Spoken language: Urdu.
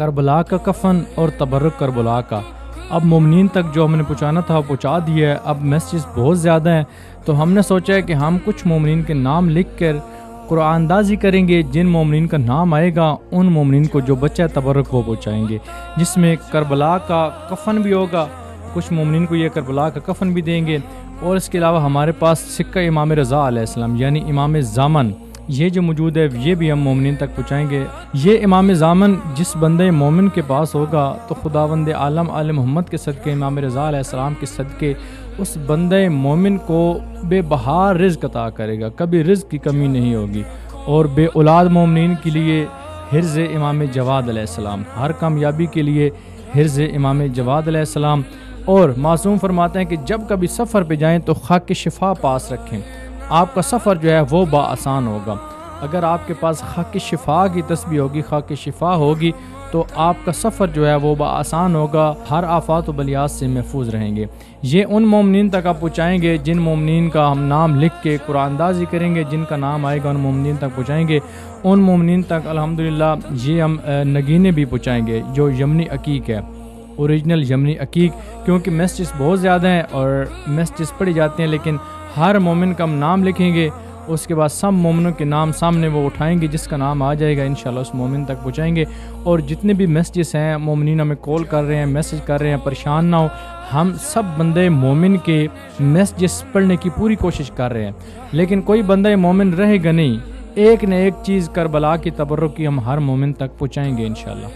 کربلا کا کفن اور تبرک کربلا کا اب مومنین تک جو ہم نے پہنچانا تھا وہ پہنچا دیا ہے. اب میسیجز بہت زیادہ ہیں تو ہم نے سوچا ہے کہ ہم کچھ مومنین کے نام لکھ کر قرآن اندازی کریں گے. جن مومنین کا نام آئے گا ان مومنین کو جو بچہ تبرک وہ پہنچائیں گے، جس میں کربلا کا کفن بھی ہوگا. کچھ مومنین کو یہ کربلا کا کفن بھی دیں گے. اور اس کے علاوہ ہمارے پاس سکہ امام رضا علیہ السلام یعنی امام زامن یہ جو موجود ہے یہ بھی ہم مومنین تک پہنچائیں گے. یہ امام زامن جس بندے مومن کے پاس ہوگا تو خداوند عالم آل محمد کے صدقے، امام رضا علیہ السلام کے صدقے اس بندے مومن کو بے بہار رزق عطا کرے گا، کبھی رزق کی کمی نہیں ہوگی. اور بے اولاد مومنین کے لیے حرز امام جواد علیہ السلام، ہر کامیابی کے لیے حرز امام جواد علیہ السلام. اور معصوم فرماتے ہیں کہ جب کبھی سفر پہ جائیں تو خاک شفا پاس رکھیں، آپ کا سفر جو ہے وہ بآسان ہوگا. اگر آپ کے پاس خاک شفا کی تسبیح ہوگی، خاک شفا ہوگی تو آپ کا سفر جو ہے وہ بآسان ہوگا، ہر آفات و بلیات سے محفوظ رہیں گے. یہ ان مومنین تک آپ پہنچائیں گے جن مومنین کا ہم نام لکھ کے قرآن اندازی کریں گے، جن کا نام آئے گا ان مومنین تک پہنچائیں گے. ان مومنین تک الحمدللہ یہ ہم نگینے بھی پہنچائیں گے جو یمنی عقیق ہے، اوریجنل یمنی عقیق. کیونکہ میسیجز بہت زیادہ ہیں اور میسیجز پڑھی جاتے ہیں، لیکن ہر مومن کا ہم نام لکھیں گے، اس کے بعد سب مومنوں کے نام سامنے وہ اٹھائیں گے، جس کا نام آ جائے گا انشاءاللہ اس مومن تک پہنچائیں گے. اور جتنے بھی میسیجز ہیں مومنین ہمیں کال کر رہے ہیں، میسیج کر رہے ہیں، پریشان نہ ہو، ہم سب بندے مومن کے میسیجز پڑھنے کی پوری کوشش کر رہے ہیں، لیکن کوئی بندہ مومن رہے گا نہیں. ایک نہ ایک چیز کربلا کی تبرک کی ہم ہر مومن تک پہنچائیں گے انشاءاللہ.